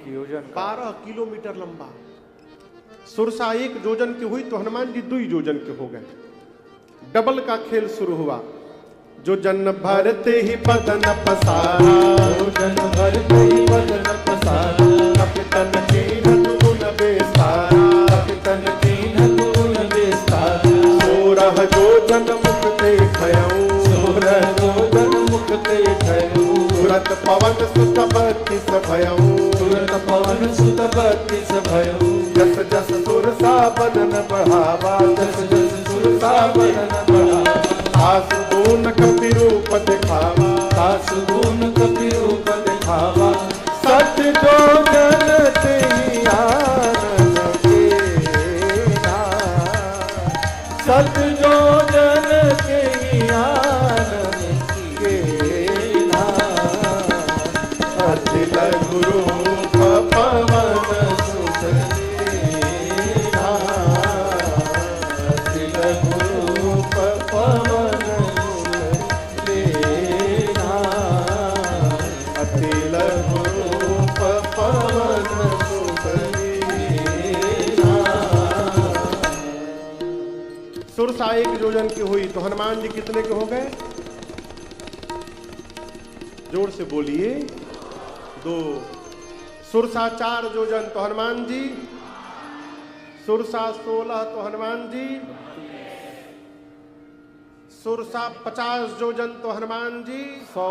योजन 12 किलोमीटर लंबा। सुरसा 1 योजन की हुई तो हनुमान जी 2 योजन के हो गए। डबल का खेल शुरू हुआ। जो जन भरते ही बदन पसारा, जो जन भरते ही बदन पसारा, कपितन चीन गुण बेसारा, कपितन कीन गुण बेसारा, सोरह जो जन मुक्ते खयऊ, सोरह जो जन मुक्ते खयऊ, तुरत पवन सुत बत्तीस भयऊ, तुरत पवन सुत बत्तीस भयऊ, जस जस सुरसा बदन बढ़ावा, जस जस सुरसा बदन बढ़ावा, आसु गुण कपि रूप दिखावा, सासु गुण कपि रूप दिखावा, सच जो जन तेहि आनन केना, सत जो जन के आनन केना, अति लघु रूप पवन सुत लेना, अति लघु रूप पवन सुत लेना, अति लघु रूप पवन सुत लेना। सुरसा 1 योजन की हुई तो हनुमान जी कितने के हो गए? जोर से बोलिए। 2। सुरसा 4 योजन तो हनुमान जी, सुरसा 16 तो हनुमान जी, सुरसा 50 योजन तो हनुमान जी 100।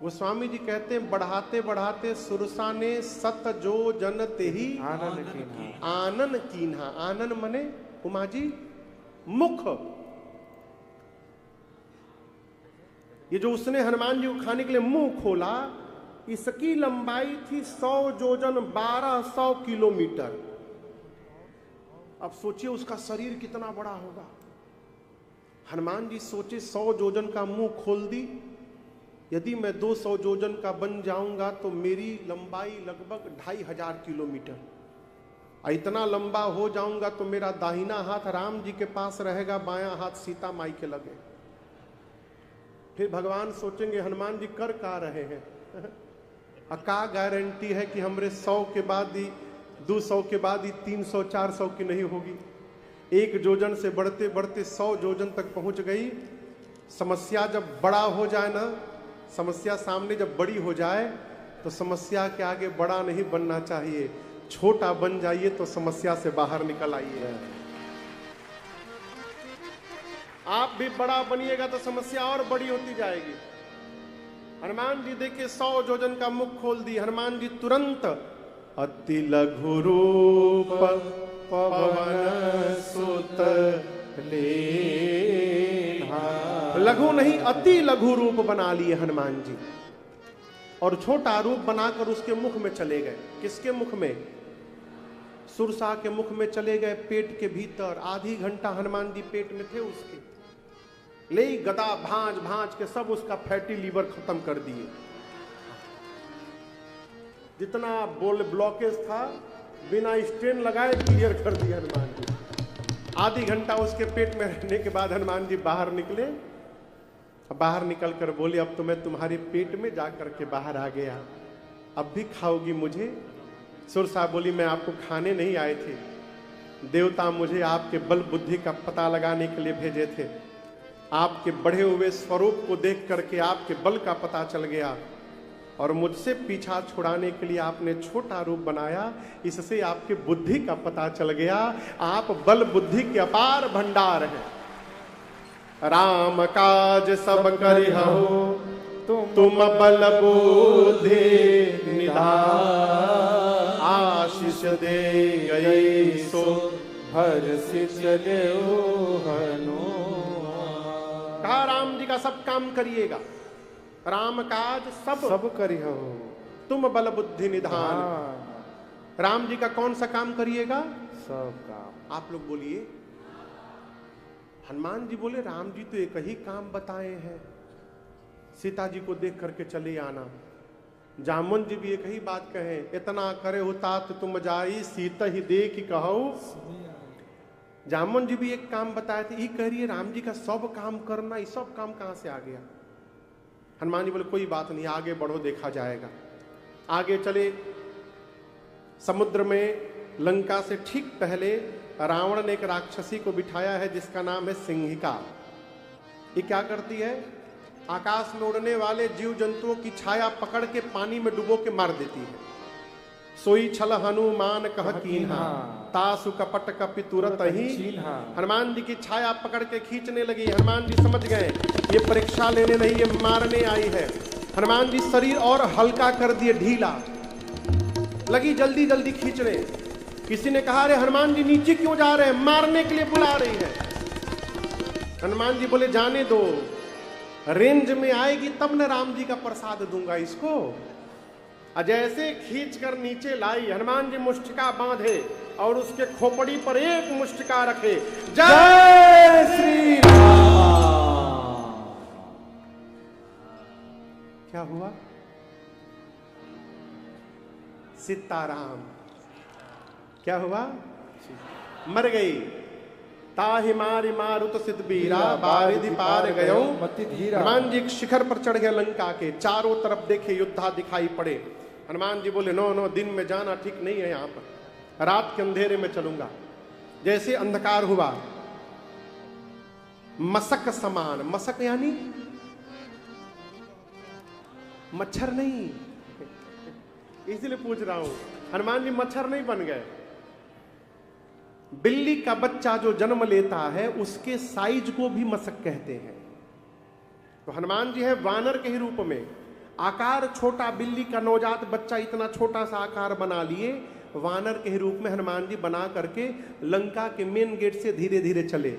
गोस्वामी जी कहते हैं बढ़ाते बढ़ाते सुरसा ने सत जो जन तेहि आनन कीन्हा, आनन कीन्हा। आनन मने उमा जी मुख। ये जो उसने हनुमान जी को खाने के लिए मुंह खोला, इसकी लंबाई थी 100 योजन 1200 किलोमीटर। अब सोचिए उसका शरीर कितना बड़ा होगा। हनुमान जी सोचे 100 योजन का मुंह खोल दी, यदि मैं 200 योजन का बन जाऊंगा तो मेरी लंबाई लगभग 2500 किलोमीटर। इतना लंबा हो जाऊंगा तो मेरा दाहिना हाथ राम जी के पास रहेगा, बायां हाथ सीता माई के लगे। फिर भगवान सोचेंगे हनुमान जी कर का रहे हैं का गारंटी है कि हमरे 100 के बाद ही 200 के बाद ही 300 400 की नहीं होगी। 1 योजन से बढ़ते बढ़ते 100 योजन तक पहुंच गई। समस्या जब बड़ा हो जाए ना, समस्या सामने जब बड़ी हो जाए तो समस्या के आगे बड़ा नहीं बनना चाहिए, छोटा बन जाइए तो समस्या से बाहर निकल आइए। आप भी बड़ा बनिएगा तो समस्या और बड़ी होती जाएगी। हनुमान जी देखिए 100 योजन का मुख खोल दी। हनुमान जी तुरंत अति लघु रूप पवन सुत लेना, लघु नहीं अति लघु रूप बना लिए हनुमान जी, और छोटा रूप बनाकर उसके मुख में चले गए। किसके मुख में? सुरसा के मुख में चले गए, पेट के भीतर। आधी घंटा हनुमान जी पेट में थे उसके, ले गदा भांज भांज के सब उसका फैटी लीवर खत्म कर दिए। जितना ब्लॉकेज था बिना स्टेन लगाए क्लियर कर दिया हनुमान जी। आधी घंटा उसके पेट में रहने के बाद हनुमान जी बाहर निकले। बाहर निकल कर बोले अब तो मैं तुम्हारे पेट में जाकर के बाहर आ गया, अब भी खाओगी मुझे? सुरसा बोली मैं आपको खाने नहीं आए थे, देवता मुझे आपके बल बुद्धि का पता लगाने के लिए भेजे थे। आपके बढ़े हुए स्वरूप को देख करके आपके बल का पता चल गया, और मुझसे पीछा छुड़ाने के लिए आपने छोटा रूप बनाया, इससे आपके बुद्धि का पता चल गया। आप बल बुद्धि के अपार भंडार हैं। राम काज सब करिहु तुम बल बुद्धि निधान, आशीष दे गए सो हर्षि चलेओ हनुमान। कहा राम जी का सब काम करिएगा, राम काज सब करिहो तुम बल बुद्धि निधान। राम जी का कौन सा काम करिएगा? सब काम। आप लोग बोलिए। हनुमान जी बोले राम जी तो एक ही काम बताए हैं, सीता जी को देख करके चले आना। जामुन जी भी एक ही बात कहे, इतना करे हो तात तुम जाई, सीता ही देख कहो। जामुन जी भी एक काम बताए थे, ये कह रही है राम जी का सब काम करना, ये सब काम कहां से आ गया? हनुमान जी बोले कोई बात नहीं, आगे बढ़ो देखा जाएगा। आगे चले समुद्र में, लंका से ठीक पहले रावण ने एक राक्षसी को बिठाया है जिसका नाम है सिंहिका। ये क्या करती है? आकाश में उड़ने वाले जीव जंतुओं की छाया पकड़ के पानी में डुबो के मार देती है। सोई छल हनुमान कह कीन्हा, तासु कपट कपि तुरत ही। हनुमान जी की छाया पकड़ के खींचने लगी। हनुमान जी समझ गए ये परीक्षा लेने नहीं, ये मारने आई है। हनुमान जी शरीर और हल्का कर दिए, ढीला, लगी जल्दी जल्दी खींचने। किसी ने कहा, अरे हनुमान जी नीचे क्यों जा रहे हैं? मारने के लिए बुला रही है। हनुमान जी बोले जाने दो, रेंज में आएगी तब न राम जी का प्रसाद दूंगा इसको। जैसे खींच कर नीचे लाई, हनुमान जी मुष्टिका बांधे और उसके खोपड़ी पर एक मुष्टिका रखे, जय श्री राम। क्या हुआ? सीताराम। क्या हुआ? मर गई। ताहि मारि मारुत सिद्ध बीरा, बारिधि पार गयो मति धीरा। हनुमान जी शिखर पर चढ़ गए लंका के। चारों तरफ देखे योद्धा दिखाई पड़े। हनुमान जी बोले नो नो, दिन में जाना ठीक नहीं है, यहां पर रात के अंधेरे में चलूंगा। जैसे अंधकार हुआ, मशक समान, मशक यानी मच्छर नहीं, इसलिए पूछ रहा हूं, हनुमान जी मच्छर नहीं बन गए। बिल्ली का बच्चा जो जन्म लेता है उसके साइज को भी मशक कहते हैं। तो हनुमान जी है वानर के ही रूप में, आकार छोटा, बिल्ली का नवजात बच्चा इतना छोटा सा आकार बना लिए, वानर के ही रूप में हनुमान जी बना करके लंका के मेन गेट से धीरे धीरे चले।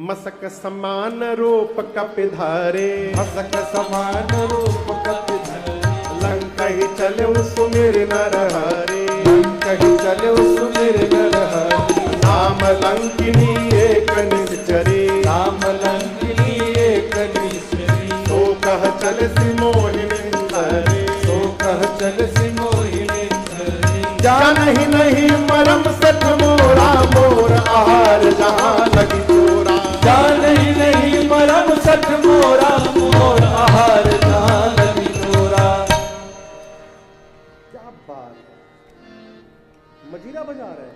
मशक समान रूप कपि धारे, मशक समान रूप कपि धारे, लंका ही चले सुमिर नरहरे, लंका ही चले सुमिर नरहरे। राम लंकिनी एक निश्चरी, राम लंकिनी एक निश्चरी। तो कह चल सिमोहिनी धरे, तो कह चल सिमोहिनी धरे। जानहि नहीं मरम सठ मोरा, मोर आहार जहां लगी चोरा। जानहि नहीं मरम सठ मोरा, मोर आहार जहां लगी चोरा। क्या बात, मजीरा बजा रहे हैं।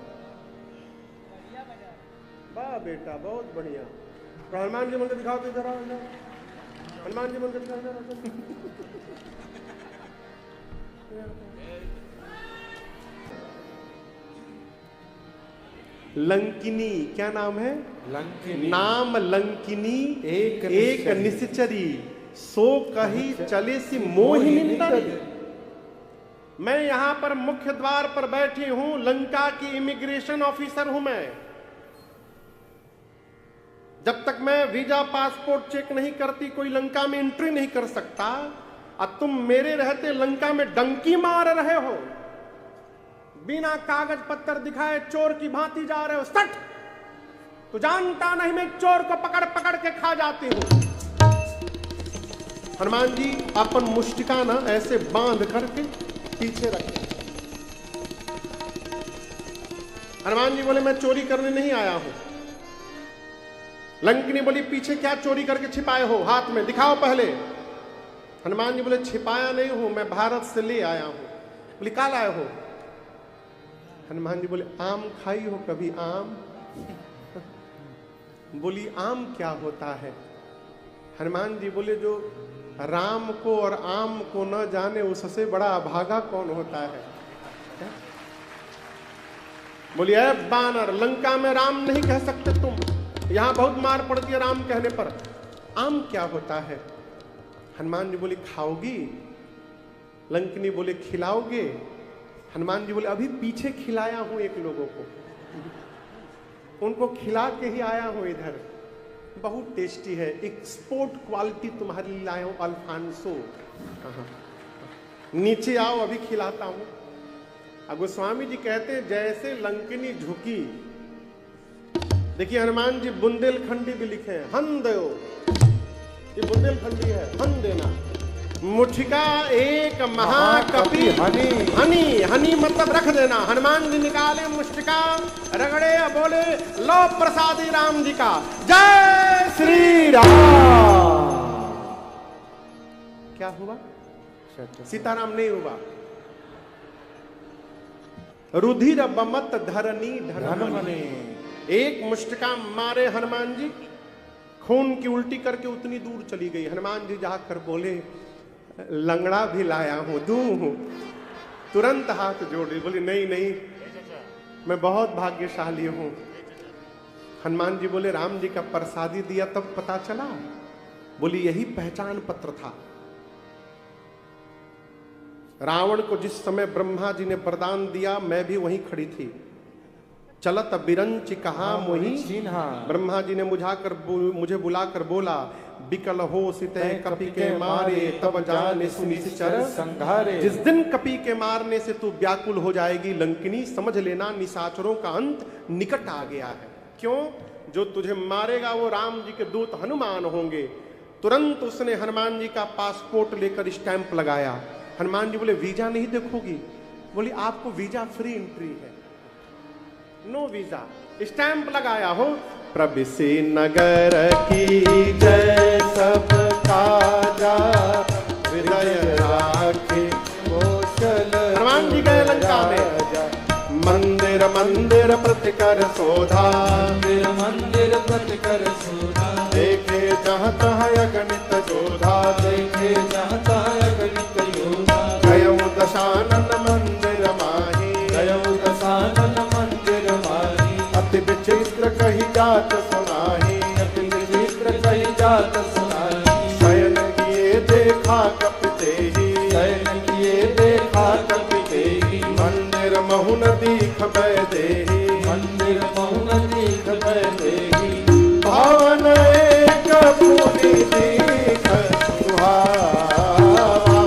वाह बेटा, बहुत बढ़िया। हनुमान जी मंदिर दिखाओ तो जरा, हनुमान जी मंदिर दिखाओ जरा। लंकिनी, क्या नाम है? लंकिनी। नाम लंकिनी एक निश्चरी, सो कही चले सी मोहिनी तरी। मैं यहां पर मुख्य द्वार पर बैठी हूं, लंका की इमिग्रेशन ऑफिसर हूं मैं। जब तक मैं वीजा पासपोर्ट चेक नहीं करती कोई लंका में एंट्री नहीं कर सकता। अब तुम मेरे रहते लंका में डंकी मार रहे हो, बिना कागज पत्तर दिखाए चोर की भांति जा रहे हो। सट, तो जानता नहीं मैं चोर को पकड़ पकड़ के खा जाती हूं। हनुमान जी अपन मुष्टिका ना ऐसे बांध करके पीछे रखे। हनुमान जी बोले मैं चोरी करने नहीं आया हूं। लंकिनी बोली पीछे क्या चोरी करके छिपाए हो, हाथ में दिखाओ पहले। हनुमान जी बोले छिपाया नहीं हूं, मैं भारत से ले आया हूं। बोली क्या लाए हो? हनुमान जी बोले आम खाई हो कभी आम? बोली आम क्या होता है? हनुमान जी बोले जो राम को और आम को न जाने उससे बड़ा अभागा कौन होता है? बोली है बानर, लंका में राम नहीं कह सकते तुम, यहां बहुत मार पड़ती है राम कहने पर। आम क्या होता है? हनुमान जी बोले खाओगी? लंकिनी बोले खिलाओगे? हनुमान जी बोले अभी पीछे खिलाया हूं एक लोगों को, उनको खिला के ही आया हूं इधर, बहुत टेस्टी है, एक्सपोर्ट क्वालिटी तुम्हारे लिए लाया हूं अल्फांसो। नीचे आओ अभी खिलाता हूं। अब गोस्वामी जी कहते हैं जैसे लंकिनी झुकी, देखिए हनुमान जी बुंदेलखंडी भी लिखे हैं, हन दो, ये बुंदेलखंडी है, हन देना। मुठिका एक महाकपि हनी, हनी, हनी मतलब रख देना। हनुमान जी निकाले मुष्टिका, रगड़े और बोले लो प्रसादी राम जी का, जय श्री राम। क्या हुआ? सीताराम नहीं हुआ। रुधिर बमत धरनी धन मने। एक मुष्टिका मारे हनुमान जी, खून की उल्टी करके उतनी दूर चली गई। हनुमान जी जाकर बोले लंगड़ा भी लाया हूं, दूं। तुरंत हाथ जोड़े, बोले नहीं नहीं मैं बहुत भाग्यशाली हूं। हनुमान जी बोले राम जी का प्रसादी दिया तब पता चला? बोली यही पहचान पत्र था। रावण को जिस समय ब्रह्मा जी ने वरदान दिया मैं भी वहीं खड़ी थी। चलत बिरंच कहा मोही चिन्हा। ब्रह्मा जी ने मुझे बुलाकर बोला बिकल हो सिते कपि के मारे तब जाने सुनिश्चर संघारे। जिस दिन कपि के मारने से तू व्याकुल हो जाएगी लंकिनी, समझ लेना निशाचरों का अंत निकट आ गया है। क्यों? जो तुझे मारेगा वो राम जी के दूत हनुमान होंगे। तुरंत उसने हनुमान जी का पासपोर्ट लेकर स्टैंप लगाया। हनुमान जी बोले वीजा नहीं देखोगी? बोली आपको वीजा फ्री एंट्री है, नो वीजा। स्टैंप लगाया हो। प्रविशि नगर की जय सब काजा हृदय राखे कौशल। हनुमान जी गए लंका में। मंदिर मंदिर प्रतिकर शोधा, मंदिर मंदिर प्रतिकर शोधा। देखे जहाँ तहाँ अगणित जोधा, देखे जहाँ तहाँ अगणित योधा। गयौ दशानन मंदिर माही, गयौ दशानन मंदिर माही। अति विचित्र कही जात सुनाही, अति विचित्र कही जात सुनाही। शयन किए देखा कपिते ही, शयन किए देखा कपिते ही। मंदिर महुन दीख बैदेही, मंदिर महुन दीख बैदेही। भावन एक पुनि दीख सुहावा,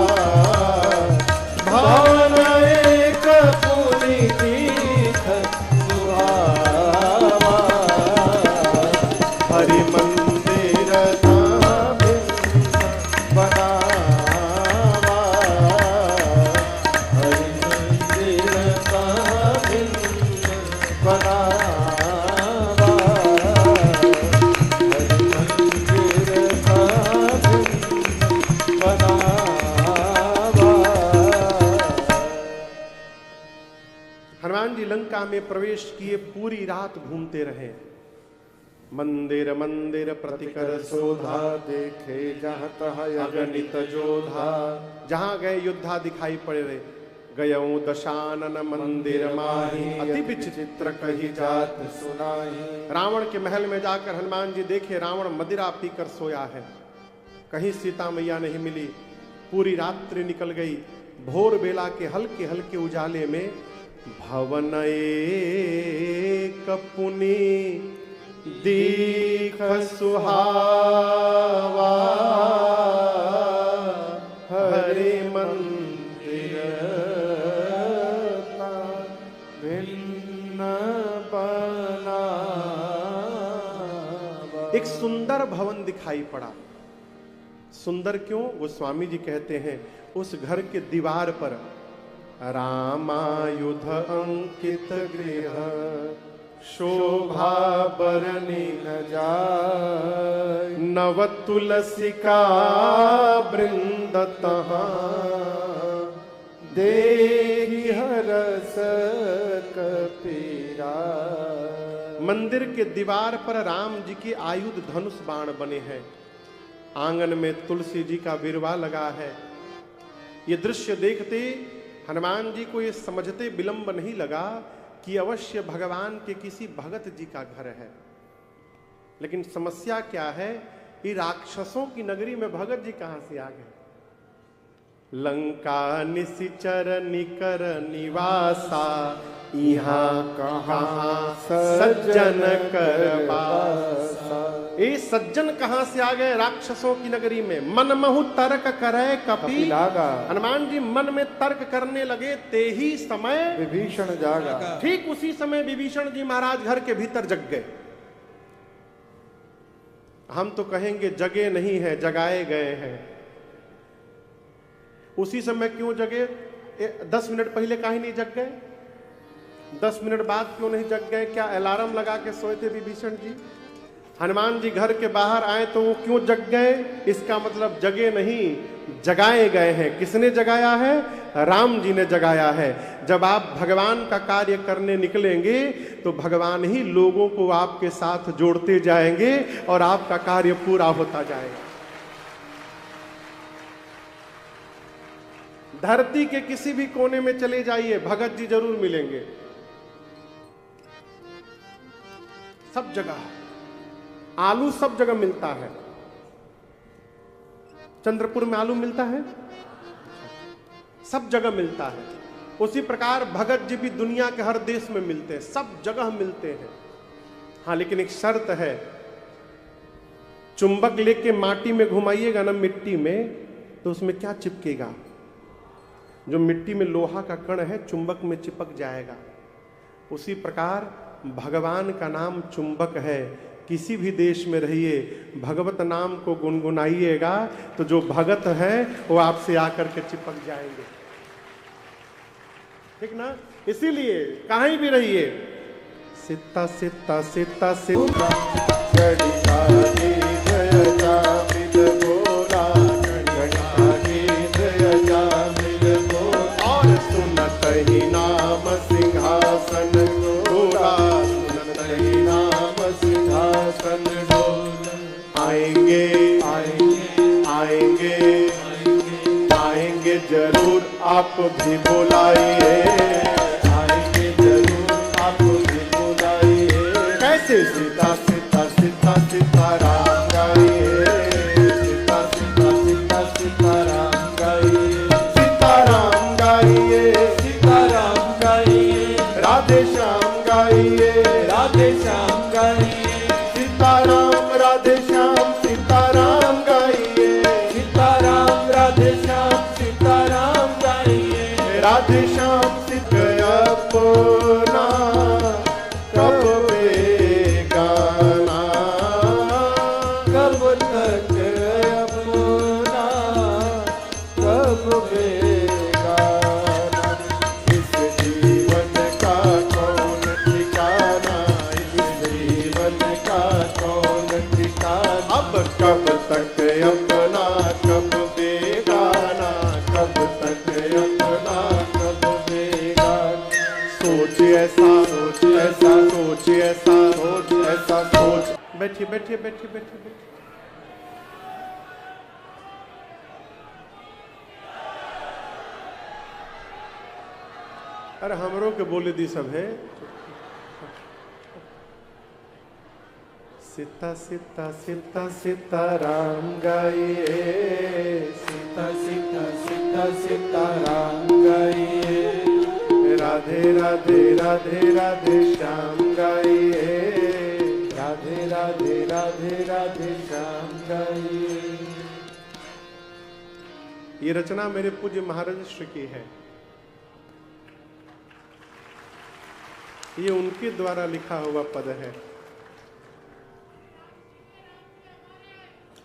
भावन एक पुनि दीख सुहावा। हरि मंदिर धाम बनावा, हरि मंदिर धाम बनावा। हनुमान जी लंका में प्रवेश किए, पूरी रात घूमते रहे। मंदिर मंदिर प्रतिकर शोधा, देखे जहाँ तहाँ अगणित जोधा। जहां गए योद्धा दिखाई पड़े रहे। गयौ दशानन मंदिर माही, अति विचित्र कही जात सुनाही। रावण के महल में जाकर हनुमान जी देखे रावण मदिरा पीकर सोया है। कहीं सीता मैया नहीं मिली। पूरी रात्रि निकल गई। भोर बेला के हल्के हल्के उजाले में भवन एक पुनि दीख सुहावा, हरि मंदिर भिन्न बनावा। एक सुंदर भवन दिखाई पड़ा। सुंदर क्यों? वो स्वामी जी कहते हैं उस घर के दीवार पर रामायुध अंकित गृह, शोभा बरनी न जाय। नव तुलसिका वृंद तहाँ, देहि हरस कपीरा। मंदिर के दीवार पर राम जी के आयुध धनुष बाण बने हैं। आंगन में तुलसी जी का बिरवा लगा है। ये दृश्य देखते हनुमान जी को ये समझते विलंब नहीं लगा कि अवश्य भगवान के किसी भगत जी का घर है। लेकिन समस्या क्या है? ये राक्षसों की नगरी में भगत जी कहां से आ गए? लंका निशिचर निकर निवासा, यहाँ कहाँ सज्जन कर बासा। ये सज्जन कहां से आ गए राक्षसों की नगरी में? मन महु तर्क करे कपि लागा। हनुमान जी मन में तर्क करने लगे, ते ही समय विभीषण जागा। ठीक उसी समय विभीषण जी महाराज घर के भीतर जग गए। हम तो कहेंगे जगे नहीं है, जगाए गए हैं। उसी समय क्यों जगे? 10 मिनट पहले काहे नहीं जग गए? 10 मिनट बाद क्यों नहीं जग गए? क्या अलार्म लगा के सोए थे विभीषण जी? हनुमान जी घर के बाहर आए तो वो क्यों जग गए? इसका मतलब जगे नहीं, जगाए गए हैं। किसने जगाया है? राम जी ने जगाया है। जब आप भगवान का कार्य करने निकलेंगे तो भगवान ही लोगों को आपके साथ जोड़ते जाएंगे और आपका कार्य पूरा होता जाएगा। धरती के किसी भी कोने में चले जाइए, भगत जी जरूर मिलेंगे, सब जगह। आलू सब जगह मिलता है। चंद्रपुर में आलू मिलता है, सब जगह मिलता है। उसी प्रकार भगत जी भी दुनिया के हर देश में मिलते हैं, सब जगह मिलते हैं। हाँ, लेकिन एक शर्त है, चुंबक लेके माटी में घुमाइएगा ना, मिट्टी में, तो उसमें क्या चिपकेगा? जो मिट्टी में लोहा का कण है चुंबक में चिपक जाएगा। उसी प्रकार भगवान का नाम चुंबक है। किसी भी देश में रहिए, भगवत नाम को गुनगुनाइएगा तो जो भगत हैं वो आपसे आकर के चिपक जाएंगे। ठीक ना? इसीलिए कहीं भी रहिए, सिता सिता सिता सिता और सुनत ही नाम सिंहासन डोला, सुनत ही नाम सिंहासन डोला। आएंगे आएंगे आएंगे आएंगे जरूर, आप भी बुलाइए, आएंगे जरूर आप भी बुलाइए। कैसे? सीता सीता सीता सीताराम गाइए, सीता सीता सीता सीताराम गाइए, सीताराम गाइए, सीताराम गाइए, राधे श्याम गाइए, राधे श्याम गाइए, सीताराम राधे श्याम सीताराम गाइए, सीताराम राधे श्याम सीताराम गाइए, राधे श्याम सीत अपना कब बेगाना, कब तक अपना कब बेगाना। इस जीवन का कौन ठिकाना, इस जीवन का कौन ठिकाना। अब कब तक अपना कब बेगाना, कब तक अपना कब बेगाना। सोच ऐसा सोच ऐसा सोच ऐसा सोच ऐसा सोच। बैठिए बैठिए बैठिए बैठिए बैठिए। अरे हमरों के बोले दी सब है। सीता सीता सीता सीताराम गाइए, सीता सीता सीता सीताराम गाइए, राधे राधे राधे राधे श्याम गाइए, राधे राधे राधे राधे श्याम गाइए। ये रचना मेरे पूज्य महाराज श्री की है। ये उनके द्वारा लिखा हुआ पद है।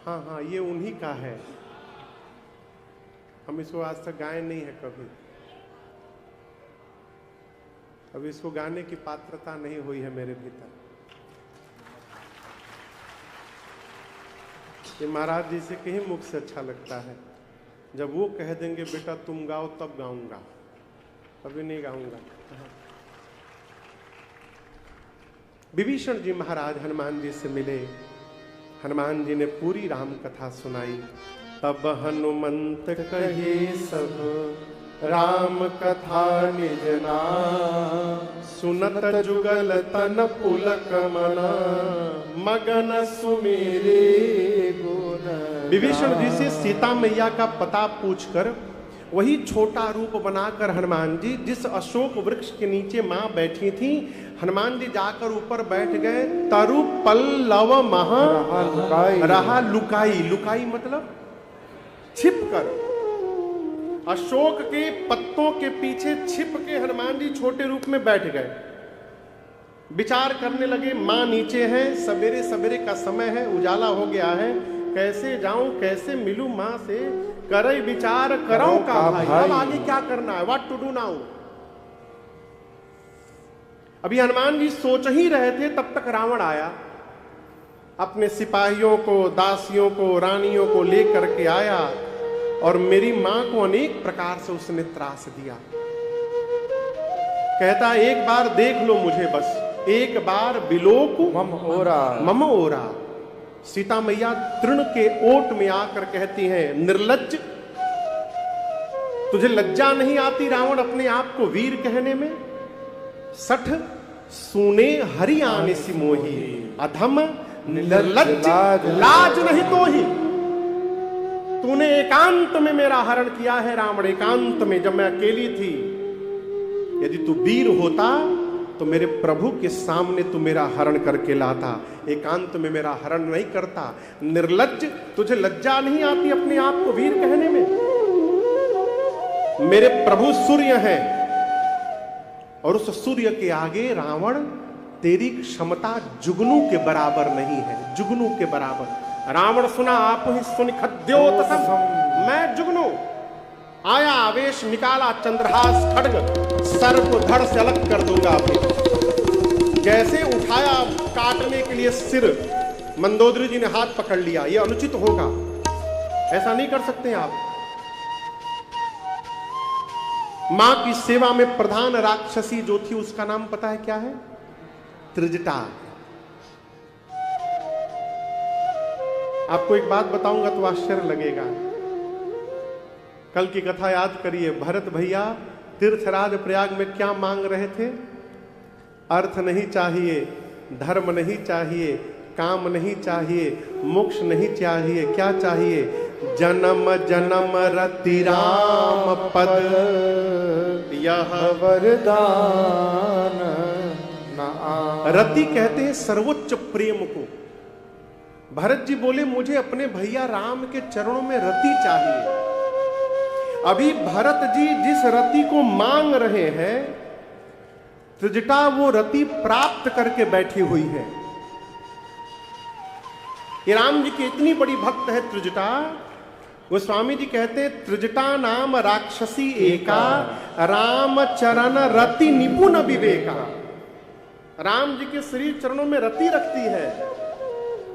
हाँ हाँ, ये उन्हीं का है। हम इसको आज तक गाए नहीं है कभी। अभी इसको गाने की पात्रता नहीं हुई है मेरे भीतर। ये महाराज जी से कहीं मुख से अच्छा लगता है। जब वो कह देंगे बेटा तुम गाओ तब गाऊंगा, अभी नहीं गाऊंगा। विभीषण जी महाराज हनुमान जी से मिले। हनुमान जी ने पूरी राम कथा सुनाई। तब हनुमंत कहे सब राम कथा निज नाम, सुनत जुगल तन पुलक मना, मगन सुमेरे गुण। विभीषण जी से सीता मैया का पता पूछकर वही छोटा रूप बनाकर हनुमान जी जिस अशोक वृक्ष के नीचे मां बैठी थी, हनुमान जी जाकर ऊपर बैठ गए। तरु पल्लव महा रहा लुकाई। लुकाई मतलब छिप कर। अशोक के पत्तों के पीछे छिप के हनुमान जी छोटे रूप में बैठ गए। विचार करने लगे, मां नीचे है, सवेरे सवेरे का समय है, उजाला हो गया है, कैसे जाऊं कैसे मिलूं मां से, करे विचार करो का भाई। अब आगे क्या करना है, व्हाट टू डू नाउ। अभी हनुमान जी सोच ही रहे थे, तब तक रावण आया। अपने सिपाहियों को, दासियों को, रानियों को लेकर के आया और मेरी मां को अनेक प्रकार से उसने त्रास दिया। कहता एक बार देख लो मुझे, बस एक बार बिलोक मम ओरा। सीता मैया तृण के ओट में आकर कहती हैं, निर्लज्ज, तुझे लज्जा नहीं आती रावण अपने आप को वीर कहने में? सठ सुने हरि आने सी मोही, अधम निर्लज्ज लाज नहीं तो ही। तूने एकांत में मेरा हरण किया है रावण, एकांत में, जब मैं अकेली थी। यदि तू वीर होता तो मेरे प्रभु के सामने तू मेरा हरण करके लाता, एकांत में मेरा हरण नहीं करता। निर्लज्ज, तुझे लज्जा नहीं आती अपने आप को वीर कहने में? मेरे प्रभु सूर्य हैं और उस सूर्य के आगे रावण तेरी क्षमता जुगनू के बराबर नहीं है, जुगनू के बराबर। रावण सुना आप ही सुन खद्योतसम, मैं जुगनू। आया आवेश, निकाला चंद्रहास खड्ग, सर को धड़ से अलग कर दूंगा अभी। जैसे उठाया काटने के लिए सिर, मंदोदरी जी ने हाथ पकड़ लिया। यह अनुचित होगा, ऐसा नहीं कर सकते आप। मां की सेवा में प्रधान राक्षसी जो थी उसका नाम पता है क्या है? त्रिजटा। आपको एक बात बताऊंगा तो आश्चर्य लगेगा। कल की कथा याद करिए, भरत भैया तीर्थराज प्रयाग में क्या मांग रहे थे? अर्थ नहीं चाहिए, धर्म नहीं चाहिए, काम नहीं चाहिए, मोक्ष नहीं चाहिए, क्या चाहिए? जन्म जन्म रति राम पद, यह वरदान न आ। रति कहते हैं सर्वोच्च प्रेम को। भरत जी बोले मुझे अपने भैया राम के चरणों में रति चाहिए। अभी भरत जी जिस रति को मांग रहे हैं, त्रिजटा वो रति प्राप्त करके बैठी हुई है। ये राम जी की इतनी बड़ी भक्त है त्रिजटा। गोस्वामी जी कहते हैं, त्रिजटा नाम राक्षसी एका, राम चरण रति निपुण विवेका। राम जी के श्री चरणों में रति रखती है।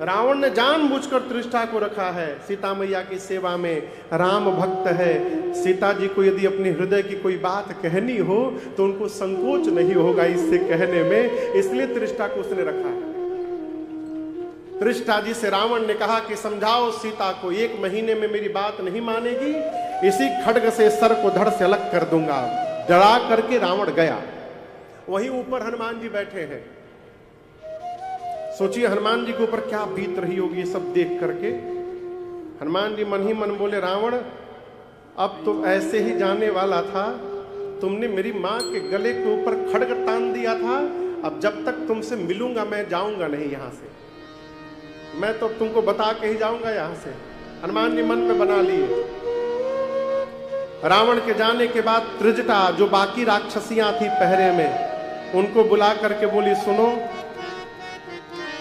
रावण ने जानबूझकर त्रिजटा को रखा है सीता मैया की सेवा में। राम भक्त है, सीता जी को यदि अपने हृदय की कोई बात कहनी हो तो उनको संकोच नहीं होगा इससे कहने में, इसलिए त्रिजटा को उसने रखा है। त्रिजटा जी से रावण ने कहा कि समझाओ सीता को, 1 महीने में मेरी बात नहीं मानेगी, इसी खड्ग से सर को धड़ से अलग कर दूंगा। डरा करके रावण गया। वहीं ऊपर हनुमान जी बैठे हैं। सोचिए हनुमान जी के ऊपर क्या बीत रही होगी ये सब देख करके। हनुमान जी मन ही मन बोले, रावण अब तो ऐसे ही जाने वाला था, तुमने मेरी मां के गले के ऊपर खड्ग तान दिया था। अब जब तक तुमसे मिलूंगा मैं जाऊंगा नहीं यहां से, मैं तो तुमको बता के ही जाऊंगा यहां से। हनुमान जी मन में बना लिए। रावण के जाने के बाद त्रिजटा जो बाकी राक्षसियां थी पहरे में, उनको बुला करके बोली, सुनो,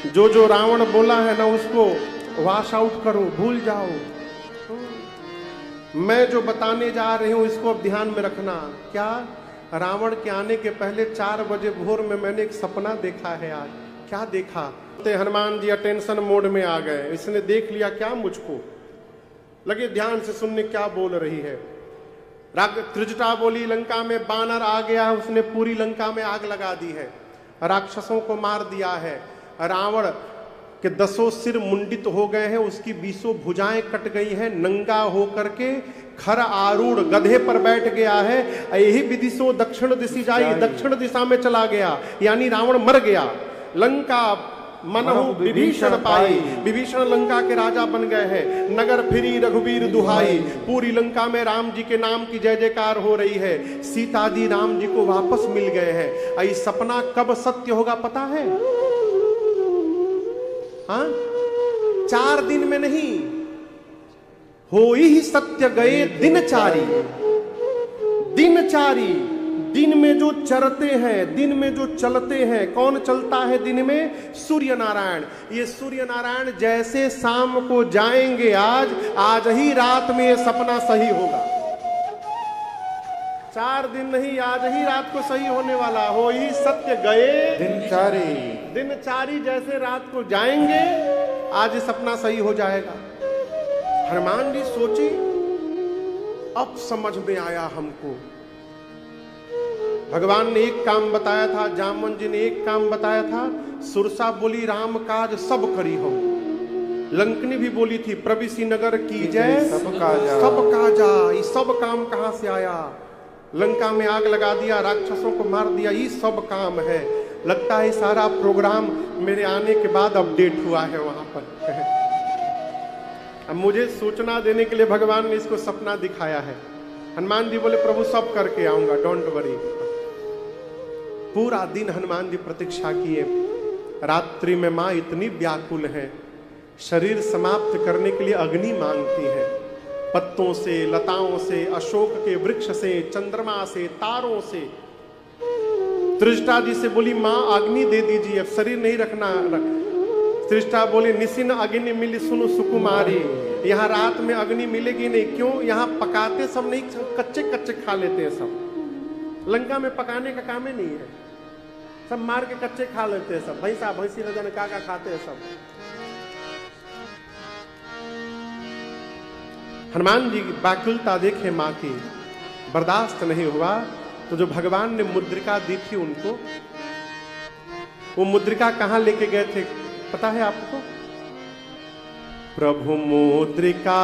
जो जो रावण बोला है ना उसको वॉश आउट करो, भूल जाओ। मैं जो बताने जा रही हूं इसको अब ध्यान में रखना। क्या? रावण के आने के पहले 4 बजे भोर में मैंने एक सपना देखा है। आज क्या देखा? तो हनुमान जी अटेंशन मोड में आ गए। इसने देख लिया क्या मुझको, लगे ध्यान से सुनने क्या बोल रही है। त्रिजटा बोली, लंका में बानर आ गया, उसने पूरी लंका में आग लगा दी है, राक्षसों को मार दिया है। रावण के 10 सिर मुंडित हो गए हैं, उसकी 20 भुजाएं कट गई हैं, नंगा होकर के खर आरूढ़ गधे पर बैठ गया है। यही विदिशो दक्षिण दिशा जाई, दक्षिण दिशा में चला गया, यानी रावण मर गया। लंका मनहु विभीषण पाई, विभीषण लंका के राजा बन गए हैं। नगर फिरी रघुवीर दुहाई, पूरी लंका में राम जी के नाम की जय जयकार हो रही है। सीता जी राम जी को वापस मिल गए हैं। ये सपना कब सत्य होगा पता है? हाँ, 4 दिन में नहीं, हो ही सत्य गए दिनचारी। दिनचारी, दिन में जो चरते हैं, दिन में जो चलते हैं। कौन चलता है दिन में? सूर्य नारायण। ये सूर्य नारायण जैसे शाम को जाएंगे, आज ही रात में ये सपना सही होगा। 4 दिन नहीं, आज ही रात को सही होने वाला। हो ही सत्य गए दिनचारी, दिनचारी, जैसे रात को जाएंगे आज सपना सही हो जाएगा। हनुमान जी सोची अब समझ में आया हमको। भगवान ने एक काम बताया था, जामवन जी ने एक काम बताया था। सुरसा बोली राम काज सब करी हो। लंकनी भी बोली थी प्रविसी नगर की जय सब काजा। ये सब काम कहां से आया? लंका में आग लगा दिया, राक्षसों को मार दिया, ये सब काम है। लगता है सारा प्रोग्राम मेरे आने के बाद अपडेट हुआ है वहां पर। अब मुझे सूचना देने के लिए भगवान ने इसको सपना दिखाया है। हनुमान जी बोले प्रभु सब करके आऊंगा, डोंट वरी। पूरा दिन हनुमान जी प्रतीक्षा किए। रात्रि में मां इतनी व्याकुल है, शरीर समाप्त करने के लिए अग्नि मांगती है। पत्तों से, लताओं से, अशोक के वृक्ष से, चंद्रमा से, तारों से। त्रिष्टा जी से बोली मां अग्नि दे दीजिए, अब शरीर नहीं रखना। त्रिष्टा बोली निसिन अग्नि मिली सुनु सुकुमारी। यहाँ रात में अग्नि मिलेगी नहीं। क्यों? यहाँ पकाते सब नहीं, कच्चे कच्चे खा लेते हैं सब। लंका में पकाने का काम ही नहीं है, सब मार के कच्चे खा लेते हैं सब। भैंसा भैंसी न जाने क्या खाते हैं सब। हनुमान जी की व्याकुलता देखे मां की, बर्दाश्त नहीं हुआ। तो जो भगवान ने मुद्रिका दी थी उनको, वो मुद्रिका कहां लेके गए थे पता है आपको? प्रभु मुद्रिका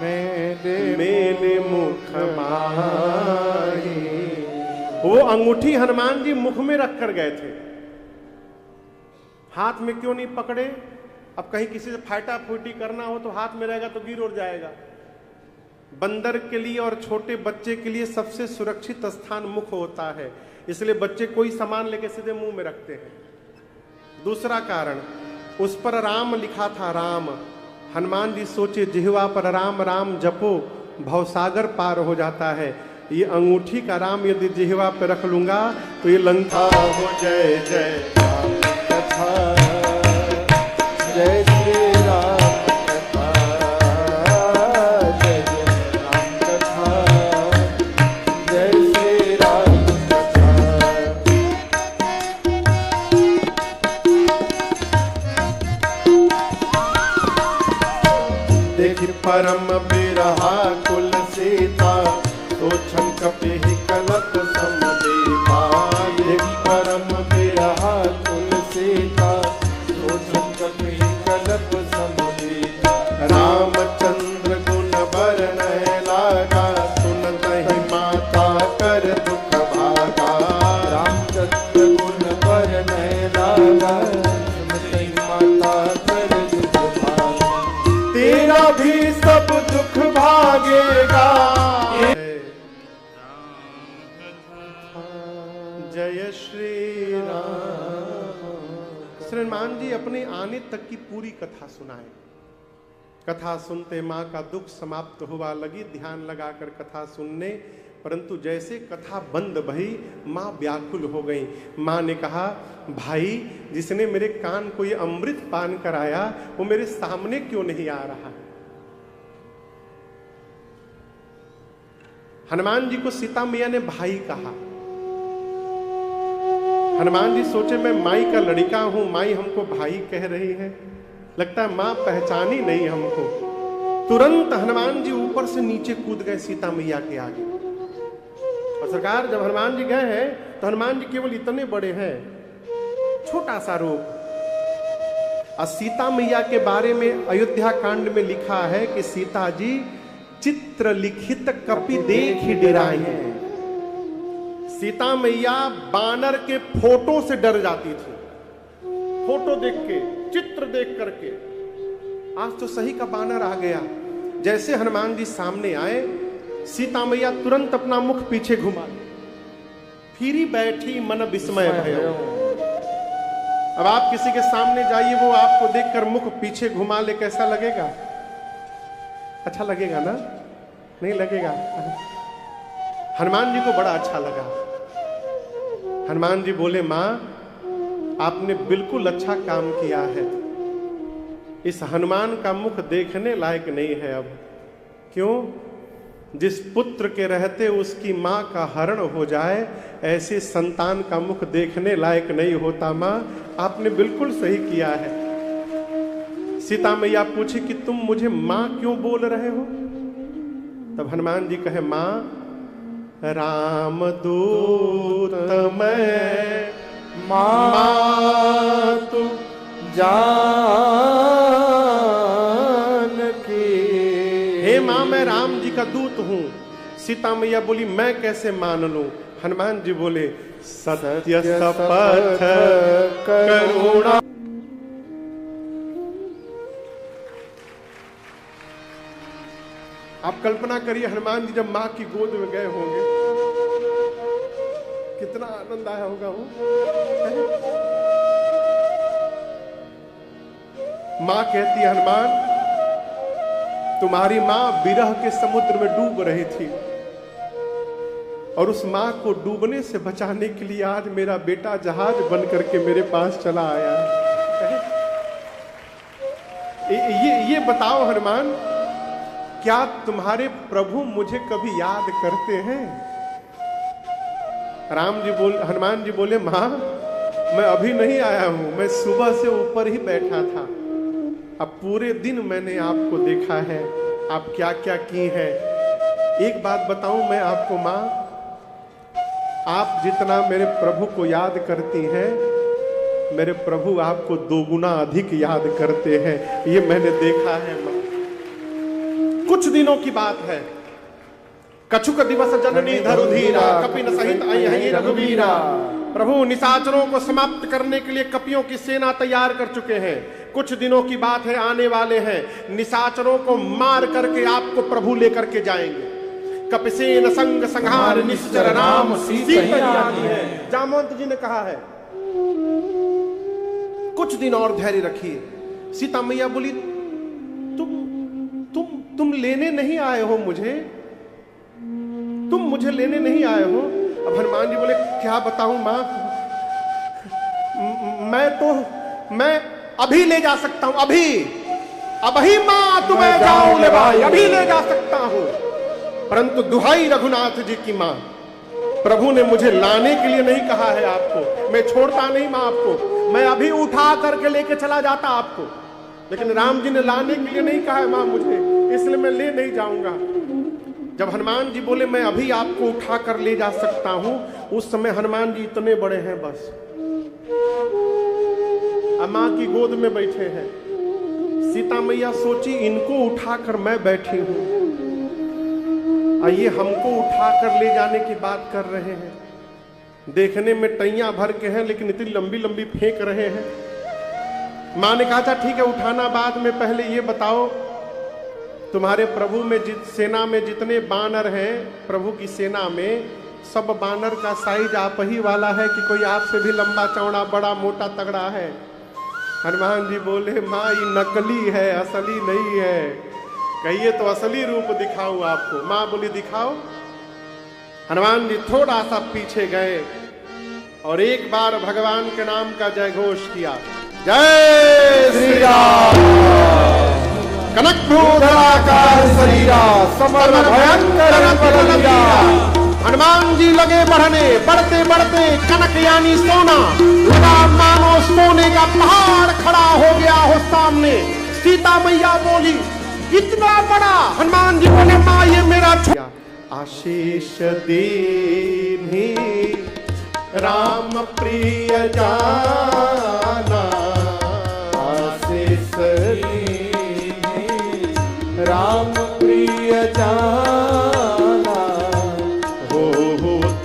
मेरे मुख माही। वो अंगूठी हनुमान जी मुख में रख कर गए थे। हाथ में क्यों नहीं पकड़े? अब कहीं किसी से फाटा फूटी करना हो तो हाथ में रहेगा तो गिर उड़ जाएगा। बंदर के लिए और छोटे बच्चे के लिए सबसे सुरक्षित स्थान मुख होता है, इसलिए बच्चे कोई सामान लेके सीधे मुंह में रखते हैं। दूसरा कारण, उस पर राम लिखा था, राम। हनुमान जी सोचे जिह्वा पर राम राम जपो भवसागर पार हो जाता है। ये अंगूठी का राम यदि जिह्वा पे रख लूंगा तो ये लंका हो। जय जय राम कथा, जय श्री राम कथा, जय जय राम कथा, जय श्री राम कथा। देखि परम बिरहा कुल सीता, सोचन कपि कलप समदीपा। देखि परम बिरहा कुल सीता, सोचन कपि कलप समदीपा। रामचंद्र गुण बरनय लागा, सुनतहि माता कर दुख भागा। रामचंद्र गुण बरनय लागा, सुनतहि माता कर दुख भागा। तेरा भी सब दुख भागेगा। जय श्री राम। हनुमान जी अपने आने तक की पूरी कथा सुनाए। कथा सुनते मां का दुख समाप्त हुआ, लगी ध्यान लगाकर कथा सुनने। परंतु जैसे कथा बंद भई मां व्याकुल हो गई। मां ने कहा भाई जिसने मेरे कान को ये अमृत पान कराया वो मेरे सामने क्यों नहीं आ रहा? हनुमान जी को सीता मैया ने भाई कहा। हनुमान जी सोचे मैं माई का लड़का हूं, माई हमको भाई कह रही है, लगता है मां पहचानी नहीं हमको। तुरंत हनुमान जी ऊपर से नीचे कूद गए सीता मैया के आगे। और सरकार जब हनुमान जी गए हैं तो हनुमान जी केवल इतने बड़े हैं, छोटा सा रूप। और सीता मैया के बारे में अयोध्या कांड में लिखा है कि सीता जी चित्र लिखित कपि देख डराई हैं। सीता मैया बानर के फोटो से डर जाती थी, फोटो देख के, चित्र देख करके। आज तो सही का बानर आ गया। जैसे हनुमान जी सामने आए, सीता मैया तुरंत अपना मुख पीछे घुमा, फिरी बैठी मन विस्मय भयो। अब आप किसी के सामने जाइए, वो आपको देखकर मुख पीछे घुमा ले, कैसा लगेगा? अच्छा लगेगा ना? नहीं लगेगा? हनुमान जी को बड़ा अच्छा लगा। हनुमान जी बोले मां आपने बिल्कुल अच्छा काम किया है। इस हनुमान का मुख देखने लायक नहीं है अब। क्यों? जिस पुत्र के रहते उसकी मां का हरण हो जाए, ऐसे संतान का मुख देखने लायक नहीं होता। मां आपने बिल्कुल सही किया है। सीता मैया पूछी कि तुम मुझे मां क्यों बोल रहे हो? तब हनुमान जी कहे माँ राम दूत मैं माँ तू जान की। हे माँ मैं राम जी का दूत हूँ। सीता मैया बोली मैं कैसे मान लूं? हनुमान जी बोले सत्य शपथ करुणा। आप कल्पना करिए हनुमान जी जब माँ की गोद में गए होंगे, कितना आनंद आया होगा वो। माँ कहती है हनुमान तुम्हारी माँ विरह के समुद्र में डूब रही थी और उस माँ को डूबने से बचाने के लिए आज मेरा बेटा जहाज बन करके मेरे पास चला आया है। ये बताओ हनुमान, क्या तुम्हारे प्रभु मुझे कभी याद करते हैं? हनुमान जी बोले माँ मैं अभी नहीं आया हूं, मैं सुबह से ऊपर ही बैठा था। अब पूरे दिन मैंने आपको देखा है, आप क्या क्या की हैं। एक बात बताऊं मैं आपको माँ, आप जितना मेरे प्रभु को याद करती हैं, मेरे प्रभु आपको दोगुना अधिक याद करते हैं। ये मैंने देखा है माँ। कुछ दिनों की बात है, कछुक दिवस जननी धरुधीरा कपिन सहित आई रघुवीरा। प्रभु निशाचरों को समाप्त करने के लिए कपियों की सेना तैयार कर चुके हैं। कुछ दिनों की बात है, आने वाले हैं, निशाचरों को मार करके आपको प्रभु लेकर के जाएंगे। कपिसेन संग संहार निश्चर राम सीता है, जामवंत जी ने कहा है। कुछ दिन और धैर्य रखिए। सीता मैया बोली तुम लेने नहीं आए हो मुझे, तुम मुझे लेने नहीं आए हो। अब हनुमान जी बोले क्या बताऊं मां, मैं अभी ले जा सकता हूं, अभी मां तुम्हें जाऊं ले भाई, अभी ले जा सकता हूं, परंतु दुहाई रघुनाथ जी की मां, प्रभु ने मुझे लाने के लिए नहीं कहा है आपको, मैं छोड़ता नहीं मां आपको, मैं अभी उठा करके लेके चला जाता आपको, लेकिन राम जी ने लाने के लिए नहीं कहा है मां मुझे, इसलिए मैं ले नहीं जाऊंगा। जब हनुमान जी बोले मैं अभी आपको उठा कर ले जा सकता हूं, उस समय हनुमान जी इतने बड़े हैं बस, अब मां की गोद में बैठे हैं। सीता मैया सोची इनको उठाकर मैं बैठी हूं, ये हमको उठाकर ले जाने की बात कर रहे हैं। देखने में टैया भर के हैं लेकिन इतनी लंबी लंबी फेंक रहे हैं। मां ने कहा था ठीक है उठाना बाद में, पहले ये बताओ तुम्हारे प्रभु में सेना में जितने बानर हैं, प्रभु की सेना में सब बानर का साइज आप ही वाला है कि कोई आपसे भी लंबा चौड़ा बड़ा मोटा तगड़ा है? हनुमान जी बोले माँ ये नकली है, असली नहीं है। कहिए तो असली रूप दिखाऊं आपको। माँ बोली दिखाओ। हनुमान जी थोड़ा सा पीछे गए और एक बार भगवान के नाम का जय घोष किया, जय श्री राम। कनक भूधराकार शरीरा समर भयंकर बलवीरा। हनुमान जी लगे बढ़ने, बढ़ते बढ़ते कनक यानी सोना लगा, मानो सोने का पहाड़ खड़ा हो गया हो सामने। सीता मैया बोली इतना बड़ा? हनुमान जी बोले माँ ये मेरा आशीष दीन्ही राम प्रिय जाना, आशीष राम प्रिय जाना, हो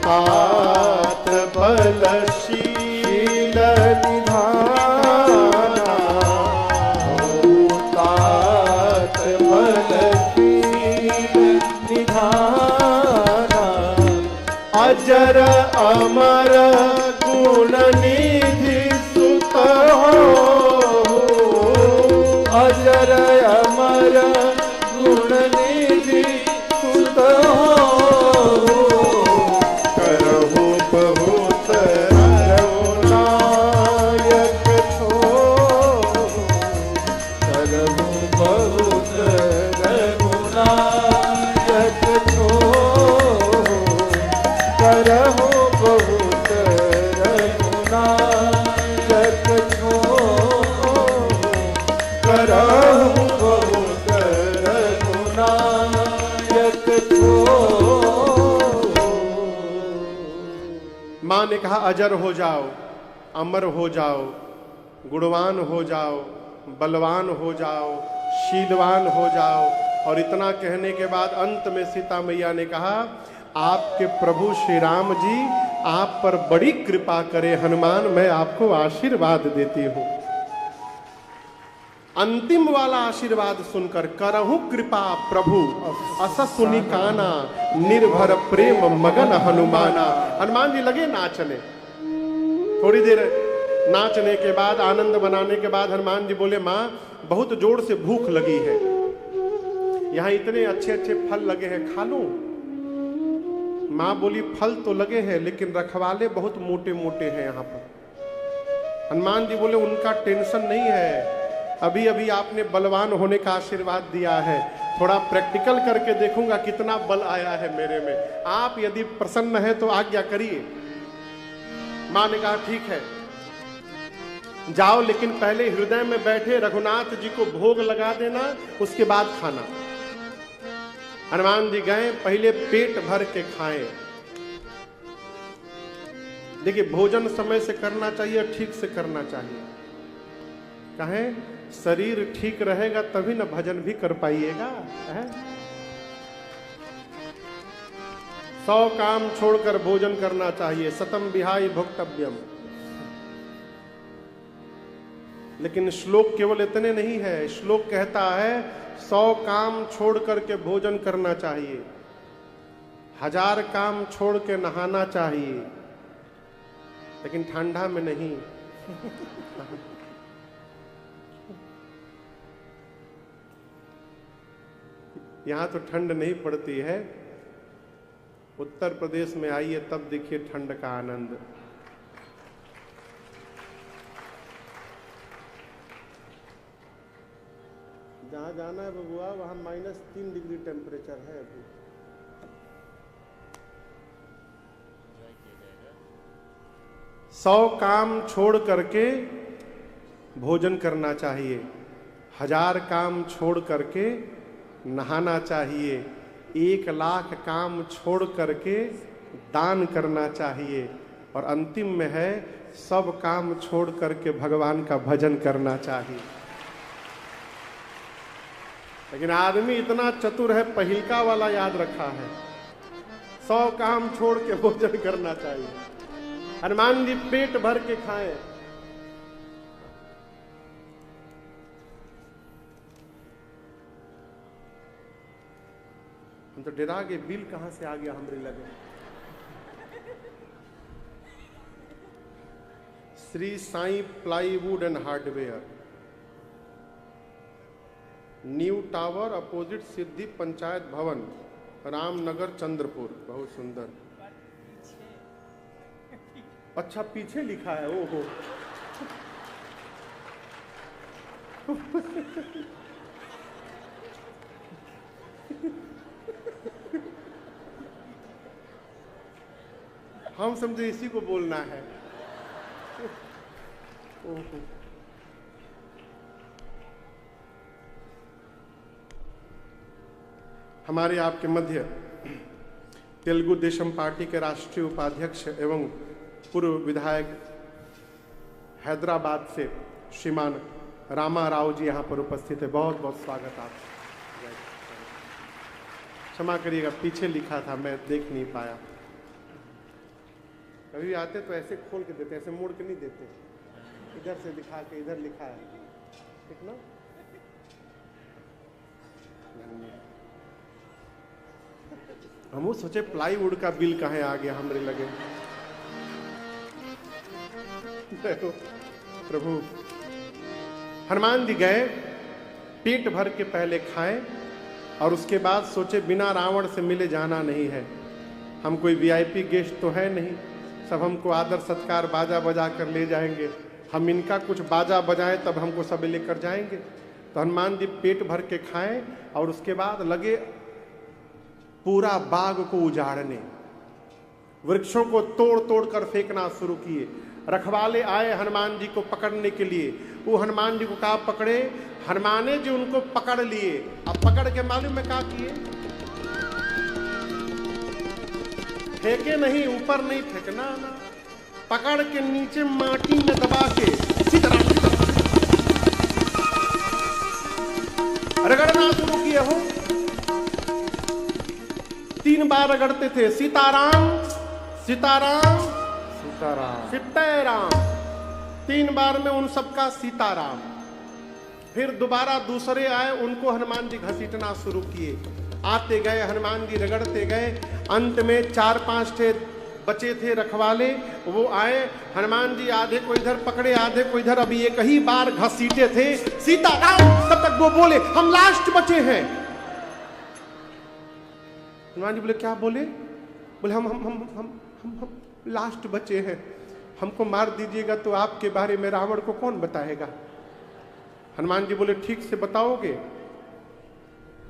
तात बलशील निधाना, हो तात बलशील निधाना, अजर अमर गुण निधि सुत हो, अजर अमर गुण निधि सुत हो, करहु बहुत रघुनायक थो, करहु बहुत रघुनायक थो, करहु बहुत अजर हो जाओ, अमर हो जाओ, गुणवान हो जाओ, बलवान हो जाओ, शीलवान हो जाओ। और इतना कहने के बाद अंत में सीता मैया ने कहा, आपके प्रभु श्री राम जी आप पर बड़ी कृपा करे हनुमान, मैं आपको आशीर्वाद देती हूं। अंतिम वाला आशीर्वाद सुनकर, करहु कृपा प्रभु अस सुनि काना, निर्भर प्रेम मगन हनुमाना। हनुमान जी लगे नाचने। थोड़ी देर नाचने के बाद, आनंद बनाने के बाद हनुमान जी बोले, माँ बहुत जोर से भूख लगी है, यहाँ इतने अच्छे अच्छे फल लगे हैं, खा लूं? माँ बोली, फल तो लगे हैं लेकिन रखवाले बहुत मोटे मोटे हैं यहाँ पर। हनुमान जी बोले, उनका टेंशन नहीं है, अभी अभी आपने बलवान होने का आशीर्वाद दिया है, थोड़ा प्रैक्टिकल करके देखूंगा कितना बल आया है मेरे में, आप यदि प्रसन्न है तो आज्ञा करिए। माँ ने कहा, ठीक है जाओ, लेकिन पहले हृदय में बैठे रघुनाथ जी को भोग लगा देना, उसके बाद खाना। हनुमान जी गए, पहले पेट भर के खाएं। देखिए, भोजन समय से करना चाहिए, ठीक से करना चाहिए। कहें शरीर ठीक रहेगा तभी ना भजन भी कर पाइएगा। 100 काम छोड़कर भोजन करना चाहिए, सतम विहाय भोक्तव्यम। लेकिन श्लोक केवल इतने नहीं है, श्लोक कहता है 100 काम छोड़ करके भोजन करना चाहिए, 1000 काम छोड़ के नहाना चाहिए, लेकिन ठंडा में नहीं। यहां तो ठंड नहीं पड़ती है, उत्तर प्रदेश में आइए तब देखिए ठंड का आनंद। जहां जाना है बबुआ, वहां -3 डिग्री टेम्परेचर है अभी। सौ काम छोड़ करके भोजन करना चाहिए, 1000 काम छोड़ करके नहाना चाहिए, 1,00,000 काम छोड़ करके दान करना चाहिए, और अंतिम में है सब काम छोड़ करके भगवान का भजन करना चाहिए। लेकिन आदमी इतना चतुर है, पहिलका वाला याद रखा है, 100 काम छोड़ के भोजन करना चाहिए। हनुमान जी पेट भर के खाएं। हम तो डरा गए, बिल कहां से आ गया हमरे लगे। Shri Sai plywood and hardware, new tower opposite Siddhi panchayat Bhavan, Ramnagar, Chandrapur. बहुत सुंदर। अच्छा, पीछे लिखा है, ओहो। हम समझे इसी को बोलना है। ओहो। हमारे आपके मध्य तेलुगु देशम पार्टी के राष्ट्रीय उपाध्यक्ष एवं पूर्व विधायक हैदराबाद से श्रीमान रामा राव जी यहाँ पर उपस्थित है। बहुत बहुत स्वागत आप। क्षमा करिएगा, पीछे लिखा था, मैं देख नहीं पाया। कभी आते तो ऐसे खोल के देते, ऐसे मोड़ के नहीं देते, इधर से दिखा के इधर लिखा है, ठीक ना? हम सोचे प्लाईवुड का बिल कहाँ आ गया हमरे लगे। प्रभु। हनुमान जी गए, पेट भर के पहले खाएं और उसके बाद सोचे बिना रावण से मिले जाना नहीं है। हम कोई वीआईपी गेस्ट तो है नहीं, सब हमको आदर सत्कार बाजा बजा कर ले जाएंगे, हम इनका कुछ बाजा बजाएं तब हमको सब लेकर जाएंगे। तो हनुमान जी पेट भर के खाएं और उसके बाद लगे पूरा बाग को उजाड़ने, वृक्षों को तोड़ तोड़ कर फेंकना शुरू किए। रखवाले आए हनुमान जी को पकड़ने के लिए, वो हनुमान जी को कहा पकड़े, हनुमाने जी उनको पकड़ लिए। अब पकड़ के मालूम में क्या किए? फेंके नहीं, ऊपर नहीं फेंकना ना, पकड़ के नीचे माटी में दबा के सीताराम रगड़ना शुरू किए हो। 3 बार रगड़ते थे, सीताराम सीताराम सीताराम सीताराम। 3 बार में उन सबका सीताराम। फिर दोबारा दूसरे आए, उनको हनुमान जी घसीटना शुरू किए। आते गए हनुमान जी, रगड़ते गए। अंत में 4-5 थे बचे थे रखवाले, वो आए। हनुमान जी आधे को इधर पकड़े, आधे को इधर। अभी एक ही बार घसीटे थे, सीताराम। तब तक वो बोले, हम लास्ट बचे हैं। हनुमान जी बोले, क्या बोले? बोले, हम लास्ट बचे हैं। हमको मार दीजिएगा तो आपके बारे में रावण को कौन बताएगा? हनुमान जी बोले, ठीक से बताओगे?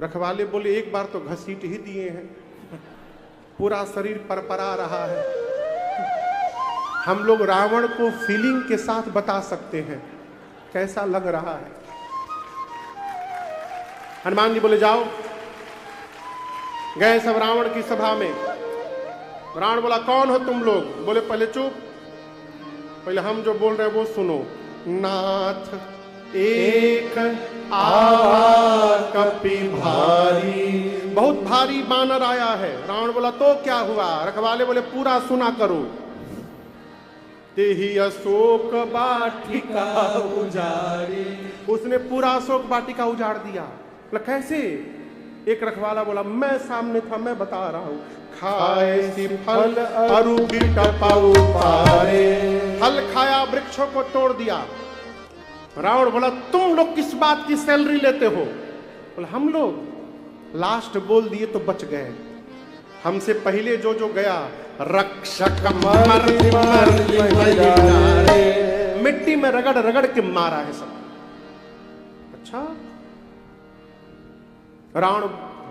रखवाले बोले, एक बार तो घसीट ही दिए हैं, पूरा शरीर परपरा रहा है। हम लोग रावण को फीलिंग के साथ बता सकते हैं कैसा लग रहा है। हनुमान जी बोले, जाओ। गए सब रावण की सभा में। रावण बोला, कौन हो तुम लोग? बोले, पहले चुप, पहले हम जो बोल रहे हैं वो सुनो। नाथ एक आवा कपि भारी। बहुत भारी बानर आया है। रावण बोला, तो क्या हुआ? रखवाले बोले, पूरा सुना करो। तेहि अशोक वाटिका उजाड़ी। उसने पूरा अशोक वाटिका उजाड़ दिया। बोला, कैसे? एक रखवाला बोला, मैं सामने था, मैं बता रहा हूं। खाए सी फल अरु बिटपाउ पारे। फल खाया, वृक्षों को तोड़ दिया। रावण बोला, तुम लोग किस बात की सैलरी लेते हो? बोला, हम लोग लास्ट बोल दिए तो बच गए। हमसे पहले जो जो गया, रक्षक मिट्टी में रगड़ रगड़ के मारा है सब। अच्छा, रावण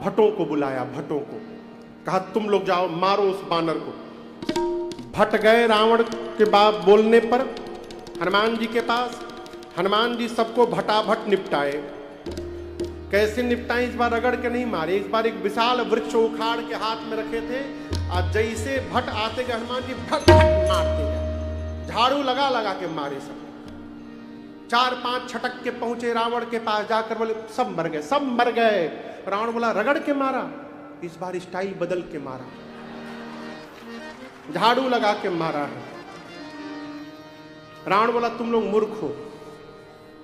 भट्टों को बुलाया, भट्टों को कहा, तुम लोग जाओ, मारो उस बानर को। भट्ट गए रावण के बाप बोलने पर हनुमान जी के पास। हनुमान जी सबको भटाभट निपटाए। कैसे निपटाए? इस बार रगड़ के नहीं मारे, इस बार एक विशाल वृक्ष उखाड़ के हाथ में रखे थे। और जैसे भट्ट आते गए, हनुमान जी भट मारते गए, झाड़ू लगा लगा के मारे सब। 4-5 छटक के पहुंचे रावण के पास, जाकर बोले, सब मर गए, सब मर गए। रावण बोला, रगड़ के मारा? इस बार स्टाइल बदल के मारा, झाड़ू लगा के मारा है। रावण बोला, तुम लोग मूर्ख हो,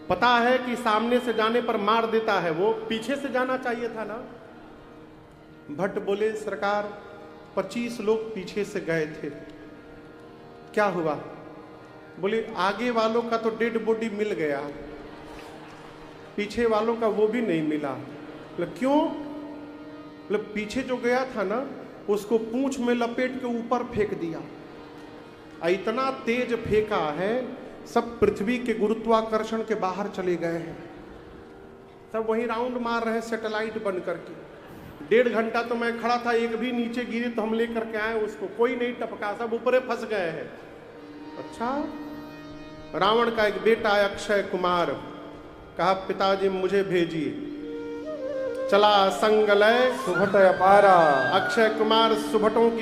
पता है कि सामने से जाने पर मार देता है, वो पीछे से जाना चाहिए था ना। भट्ट बोले, सरकार 25 लोग पीछे से गए थे, क्या हुआ? बोले, आगे वालों का तो डेड बॉडी मिल गया, पीछे वालों का वो भी नहीं मिला। बोले, क्यों? बोले, पीछे जो गया था ना, उसको पूंछ में लपेट के ऊपर फेंक दिया। इतना तेज फेंका है, सब पृथ्वी के गुरुत्वाकर्षण के बाहर चले गए हैं। सब वहीं राउंड मार रहे हैं सैटेलाइट बन करके। 1.5 घंटा तो मैं खड़ा था, एक भी नीचे गिरे तो हम लेकर के आए उसको, कोई नहीं टपका, सब ऊपर फंस गए हैं। अच्छा, रावण का एक बेटा है अक्षय कुमार, कहा, पिताजी मुझे भेजिए। चला संग लय सुभट अपारा। अक्षय कुमार सुभटों की